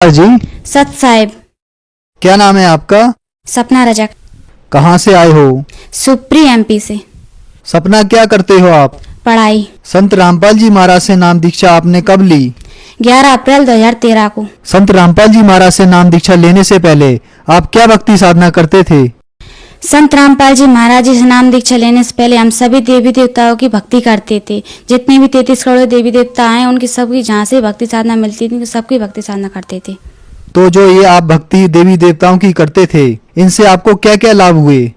जी। सत साहिब। क्या नाम है आपका? सपना रजक। कहाँ से आए हो? सुप्री एमपी से। सपना, क्या करते हो आप? पढ़ाई। संत रामपाल जी महाराज से नाम दीक्षा आपने कब ली? 11 अप्रैल 2013 को। संत रामपाल जी महाराज से नाम दीक्षा लेने से पहले आप क्या भक्ति साधना करते थे? संत रामपाल जी महाराज जी से नाम दीक्षा लेने से पहले हम सभी देवी देवताओं की भक्ति करते थे। जितने भी 33 करोड़ देवी देवता हैं उनकी सबकी जहाँ से भक्ति साधना मिलती थी सबकी भक्ति साधना करते थे। तो जो ये आप भक्ति देवी देवताओं की करते थे, इनसे आपको क्या क्या लाभ हुए?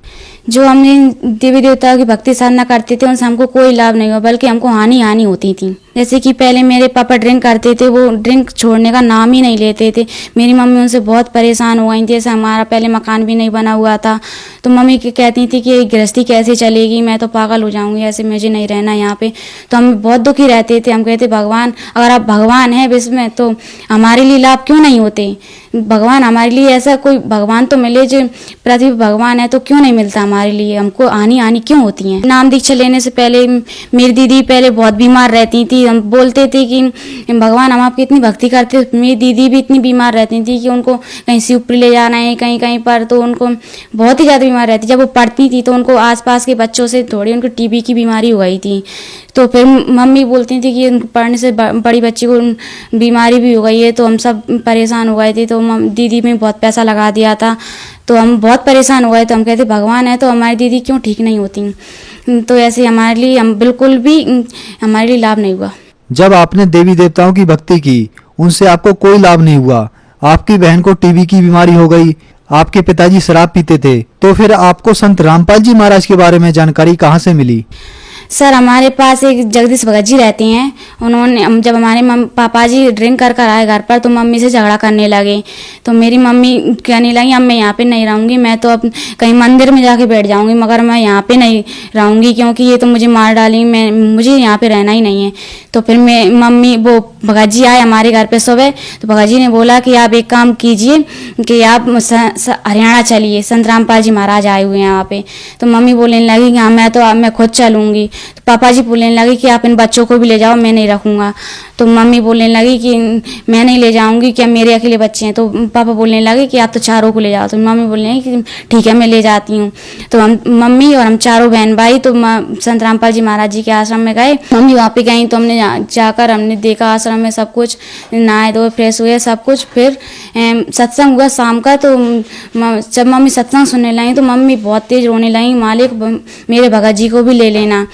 जो हमने देवी देवताओं की भक्ति साधना करते थे उनसे हमको कोई लाभ नहीं हुआ, बल्कि हमको हानि होती थी। जैसे कि पहले मेरे पापा ड्रिंक करते थे, वो ड्रिंक छोड़ने का नाम ही नहीं लेते थे। मेरी मम्मी उनसे बहुत परेशान हो गई थी। जैसे हमारा पहले मकान भी नहीं बना हुआ था तो मम्मी कहती थी कि गृहस्थी कैसे चलेगी, मैं तो पागल हो जाऊंगी, ऐसे मुझे नहीं रहना यहाँ पे। तो हम बहुत दुखी रहते थे। हम कहते भगवान, अगर आप भगवान हैं विश्व में तो हमारे लिए लाभ क्यों नहीं होते? भगवान हमारे लिए ऐसा कोई भगवान तो मिले, जो पृथ्वी पर भगवान है तो क्यों नहीं मिलता हमारे लिए? हमको हानि क्यों होती है? नाम दीक्षा लेने से पहले मेरी दीदी पहले बहुत बीमार रहती थी। हम बोलते थे कि भगवान हम आपकी इतनी भक्ति करते, मेरी दीदी भी इतनी बीमार रहती थी कि उनको कहीं शिवपुरी ले जाना है कहीं कहीं पर, तो उनको बहुत ही ज़्यादा बीमार रहती। जब वो पढ़ती थी तो उनको आसपास के बच्चों से थोड़ी उनको टीबी की बीमारी हो गई थी। तो फिर मम्मी बोलती थी कि पढ़ने से बड़ी बच्ची को बीमारी भी हो गई है। तो हम सब परेशान हो गए थे। तो दीदी में बहुत पैसा लगा दिया था, तो हम बहुत परेशान हो गए। तो हम कहते भगवान है तो हमारी दीदी क्यों ठीक नहीं होती? तो ऐसे हमारे लिए हम बिल्कुल भी हमारे लिए लाभ नहीं हुआ। जब आपने देवी देवताओं की भक्ति की, उनसे आपको कोई लाभ नहीं हुआ। आपकी बहन को टीबी की बीमारी हो गई, आपके पिताजी शराब पीते थे, तो फिर आपको संत रामपाल जी महाराज के बारे में जानकारी कहाँ से मिली? सर, हमारे पास एक जगदीश भगत जी रहते हैं। उन्होंने जब हमारे पापा जी ड्रिंक कर आए घर पर तो मम्मी से झगड़ा करने लगे। तो मेरी मम्मी कहने लगी अब मैं यहाँ पे नहीं रहूँगी, मैं तो अब कहीं मंदिर में जाके बैठ जाऊँगी, मगर मैं यहाँ पे नहीं रहूँगी क्योंकि ये तो मुझे मार डालेंगे, मुझे यहाँ पे रहना ही नहीं है। तो फिर वो भगत जी आए हमारे घर पे सुबह। तो भगत जी ने बोला कि आप एक काम कीजिए कि आप हरियाणा चलिए, संत रामपाल जी महाराज आए हुए हैं यहाँ पे। तो मम्मी बोलने लगी कि हाँ मैं खुद चलूँगी। तो पापा जी बोलने लगे कि आप इन बच्चों को भी ले जाओ, मैं नहीं रखूँगा। तो मम्मी बोलने लगी कि मैं नहीं ले जाऊँगी, क्या मेरे अकेले बच्चे हैं? तो पापा बोलने लगे कि आप तो चारों को ले जाओ। तो मम्मी बोलने लगी कि ठीक है मैं ले जाती हूँ। तो हम मम्मी और हम चारों बहन भाई तो संत रामपाल जी महाराज जी के आश्रम में गए। मम्मी वहाँ पे गई तो हमने जाकर हमने देखा आश्रम में सब कुछ, नहाए धोए फ्रेश हुए सब कुछ। फिर सत्संग हुआ शाम का। तो जब मम्मी सत्संग सुनने लगी तो मम्मी बहुत तेज रोने लगी, मालिक मेरे भगत जी को भी ले लेना।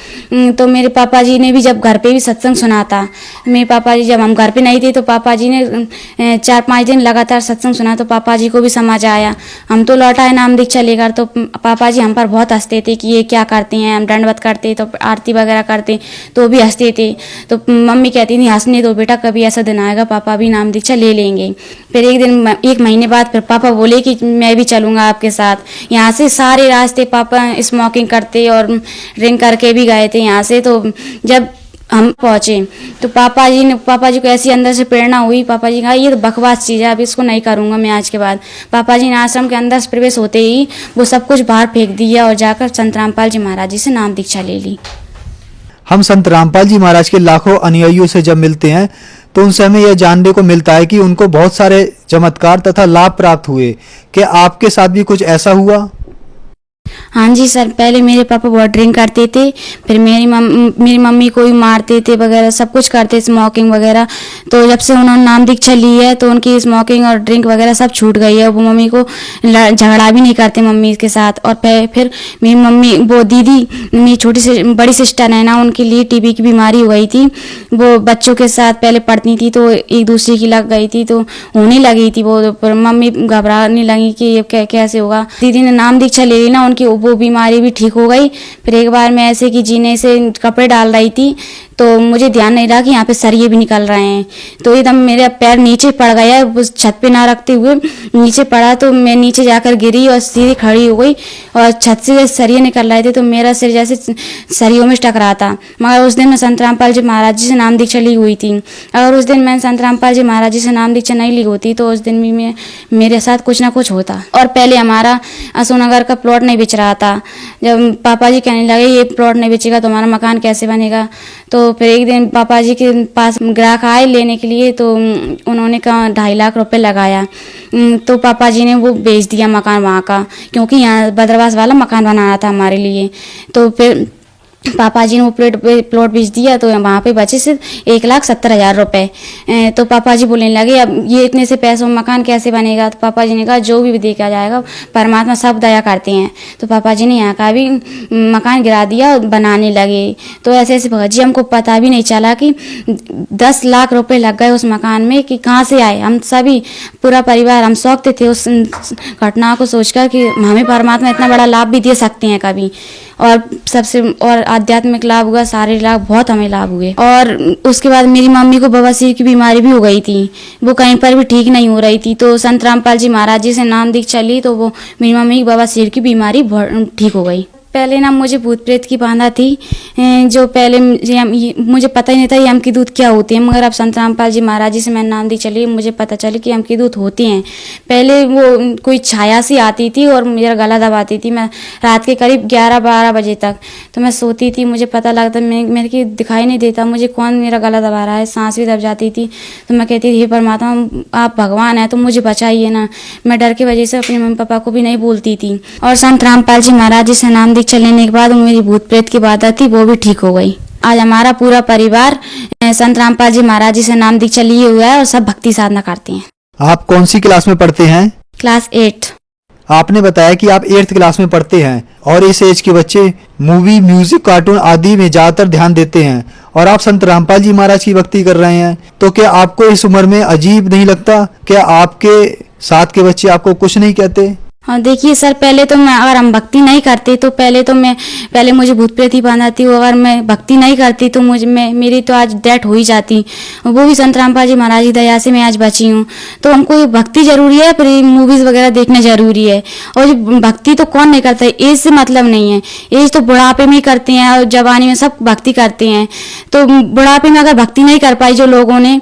तो मेरे पापा जी ने भी जब घर पे भी सत्संग सुना था। मेरे पापा जी जब हम घर पे नहीं थे तो पापा जी ने 4-5 दिन लगातार सत्संग सुना तो पापा जी को भी समझ आया। हम तो लौट आए नाम दीक्षा लेकर। तो पापा जी हम पर बहुत हंसते थे कि ये क्या करते हैं। हम दंडवत करते तो आरती वगैरह करते तो भी हंसते थे। तो मम्मी कहती थी हंसने दो बेटा, कभी ऐसा दिन आएगा पापा भी नाम दीक्षा ले लेंगे। फिर एक महीने बाद फिर पापा बोले कि मैं भी चलूँगा आपके साथ। यहाँ से सारे रास्ते पापा स्मोकिंग करते और ड्रिंक करके भी गए थे यहाँ से। तो जब हम पहुँचे तो पापा जी को ऐसी अंदर से प्रेरणा हुई। पापा जी कहा ये तो बकवास चीज़ है, अब इसको नहीं करूँगा मैं आज के बाद। पापा जी ने आश्रम के अंदर से प्रवेश होते ही वो सब कुछ बाहर फेंक दिया और जाकर संत रामपाल जी महाराज जी से नाम दीक्षा ले ली। हम संत रामपाल जी महाराज के लाखों अनुयायियों से जब मिलते हैं तो उनसे हमें यह जानने को मिलता है कि उनको बहुत सारे चमत्कार तथा लाभ प्राप्त हुए। क्या आपके साथ भी कुछ ऐसा हुआ? हाँ जी सर, पहले मेरे पापा बहुत ड्रिंक करते थे। फिर मेरी मम्मी को भी मारते थे वगैरह, सब कुछ करते, स्मोकिंग वगैरह। तो जब से उन्होंने नाम दीक्षा ली है तो उनकी स्मोकिंग और ड्रिंक वगैरह सब छूट गई है। वो मम्मी को झगड़ा भी नहीं करते मम्मी के साथ। और फिर मेरी मम्मी वो दीदी मेरी बड़ी सिस्टर है ना, उनके लिए टीबी की बीमारी हो गई थी। वो बच्चों के साथ पहले पढ़ती थी तो एक दूसरे की लग गई थी, तो होने लगी थी वो। मम्मी घबराने लगी कि ये कैसे होगा। दीदी ने नाम दीक्षा ले ली ना, उनकी वो बीमारी भी ठीक हो गई। फिर एक बार मैं ऐसे कि जीने से कपड़े डाल रही थी तो मुझे ध्यान नहीं रहा कि यहाँ पे सरिये भी निकल रहे हैं। तो एकदम मेरा पैर नीचे पड़ गया, उस छत पे ना रखते हुए नीचे पड़ा। तो मैं नीचे जाकर गिरी और सीधी खड़ी हो गई और छत से सरिये निकल रहे थे तो मेरा सिर जैसे सरियों में टकरा था। मगर उस दिन मैं संत रामपाल जी महाराज जी से नाम दीक्षा ली हुई थी। अगर उस दिन मैंने संत रामपाल जी महाराज जी से नाम दीक्षा नहीं ली होती तो उस दिन भी मेरे साथ कुछ ना कुछ होता। और पहले हमारा अशोकनगर का प्लॉट नहीं बिच रहा था। जब पापा जी कहने लगे ये प्लॉट नहीं बिचेगा तो हमारा मकान कैसे बनेगा, तो तो फिर एक दिन पापा जी के पास ग्राहक आए लेने के लिए, तो उन्होंने कहा 2.5 लाख रुपए लगाया। तो पापा जी ने वो बेच दिया मकान वहाँ का, क्योंकि यहाँ बदरवास वाला मकान बनाना था हमारे लिए। तो फिर पापा जी ने वो प्लॉट बेच दिया, तो वहाँ पे बचे सिर्फ 1,70,000 रुपए। तो पापा जी बोलने लगे अब ये इतने से पैसों में मकान कैसे बनेगा। तो पापा जी ने कहा जो भी देखा जाएगा, परमात्मा सब दया करते हैं। तो पापा जी ने यहाँ का भी मकान गिरा दिया और बनाने लगे। तो ऐसे ऐसे भगत जी हमको पता भी नहीं चला कि 10 लाख रुपए लग गए उस मकान में, कि कहाँ से आए। हम सभी पूरा परिवार हम शौकते थे उस घटना को सोचकर कि हमें परमात्मा इतना बड़ा लाभ भी दे सकते हैं कभी। और सबसे और आध्यात्मिक लाभ हुआ, शारीरिक लाभ बहुत हमें लाभ हुए। और उसके बाद मेरी मम्मी को बवासीर की बीमारी भी हो गई थी, वो कहीं पर भी ठीक नहीं हो रही थी। तो संत रामपाल जी महाराज जी से नाम दीक्षा ली, तो वो मेरी मम्मी की बवासीर की बीमारी ठीक हो गई। पहले ना मुझे भूत प्रेत की बाधा थी, जो पहले मुझे पता ही नहीं था ये यम की दूत क्या होती है। मगर अब संत रामपाल जी महाराज जी से मैंने नाम दी चली, मुझे पता चली कि यम की दूत होती हैं। पहले वो कोई छाया सी आती थी और मेरा गला दबाती थी। मैं रात के करीब 11-12 बजे तक तो मैं सोती थी, मुझे पता लगता मेरे की दिखाई नहीं देता मुझे कौन मेरा गला दबा रहा है, सांस भी दब जाती थी। तो मैं कहती थी हे परमात्मा आप भगवान हैं तो मुझे बचाइए ना। मैं डर की वजह से अपने मम्मी पापा को भी नहीं बोलती थी। और संत रामपाल जी महाराज जी से नाम दीक्षा लेने के बाद मेरी भूत प्रेत की बाधा थी वो भी ठीक हो गई। आज हमारा पूरा परिवार संत रामपाल जी महाराज जी से नाम दीक्षा लिए हुआ है और सब भक्ति साधना करते हैं। आप कौन सी क्लास में पढ़ते हैं? क्लास 8। आपने बताया कि आप 8th क्लास में पढ़ते हैं और इस एज के बच्चे मूवी, म्यूजिक, कार्टून आदि में ज्यादातर ध्यान देते हैं और आप संत रामपाल जी महाराज की भक्ति कर रहे हैं। तो क्या आपको इस उम्र में अजीब नहीं लगता? क्या आपके साथ के बच्चे आपको कुछ नहीं कहते? हाँ देखिए सर, पहले तो मैं अगर हम भक्ति नहीं करते तो पहले मुझे भूत प्रेत ही बांधा थी। अगर मैं भक्ति नहीं करती तो मेरी तो आज डेथ हो ही जाती। वो भी संत रामपाल जी महाराज की दया से मैं आज बची हूँ। तो हमको भक्ति जरूरी है, फिर मूवीज वगैरह देखना जरूरी है। और भक्ति तो कौन नहीं करता है, एज से मतलब नहीं है। एज तो बुढ़ापे में ही करते हैं और जवानी में सब भक्ति करते हैं। तो बुढ़ापे में अगर भक्ति नहीं कर पाई जो लोगों ने,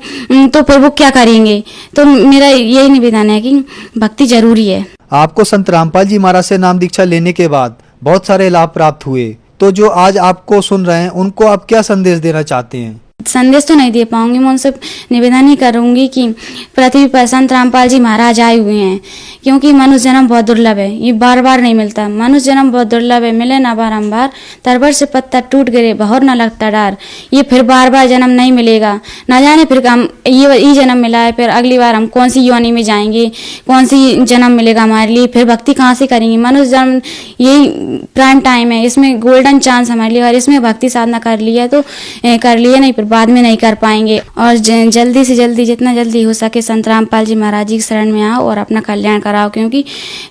तो फिर वो क्या करेंगे। तो मेरा यही निवेदन है कि भक्ति जरूरी है। आपको संत रामपाल जी महाराज से नाम दीक्षा लेने के बाद बहुत सारे लाभ प्राप्त हुए, तो जो आज आपको सुन रहे हैं उनको आप क्या संदेश देना चाहते हैं? संदेश तो नहीं दे पाऊंगी, मैं उनसे निवेदन ही करूंगी कि पृथ्वी पर संत रामपाल जी महाराज आए हुए हैं, क्योंकि मनुष्य जन्म बहुत दुर्लभ है, ये बार बार नहीं मिलता। मनुष्य जन्म बहुत दुर्लभ है, मिले ना बारंबार, तरबर से पत्ता टूट गिरे बहुर न लगता डार। ये फिर बार बार जन्म नहीं मिलेगा, ना जाने फिर हम ये जन्म मिला है, फिर अगली बार हम कौन सी योनि में जाएंगे, कौन सी जन्म मिलेगा हमारे लिए, फिर भक्ति कहाँ से करेंगे। मनुष्य जन्म यही प्राइम टाइम है, इसमें गोल्डन चांस हमारे लिए, और इसमें भक्ति साधना कर लिया तो कर लिया, नहीं फिर बाद में नहीं कर पाएंगे। और जल्दी से जल्दी जितना जल्दी हो सके संत रामपाल जी महाराज जी की शरण में आओ और अपना कल्याण कराओ, क्योंकि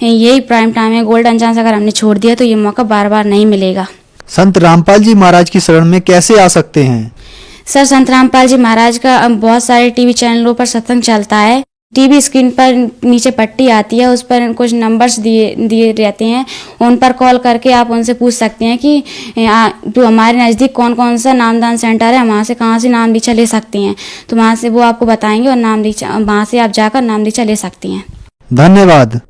यही प्राइम टाइम है, गोल्डन चांस अगर हमने छोड़ दिया तो ये मौका बार बार नहीं मिलेगा। संत रामपाल जी महाराज की शरण में कैसे आ सकते हैं? सर, संत रामपाल जी महाराज का बहुत सारे टीवी चैनलों पर सत्संग चलता है। टीवी स्क्रीन पर नीचे पट्टी आती है, उस पर कुछ नंबर्स दिए रहते हैं, उन पर कॉल करके आप उनसे पूछ सकते हैं कि जो हमारे नज़दीक कौन कौन सा नामदान सेंटर है, वहाँ से कहाँ से नाम दीक्षा ले सकते हैं। तो वहाँ से वो आपको बताएंगे और नाम दीक्षा वहाँ से आप जाकर नाम दीक्षा ले सकती हैं। धन्यवाद।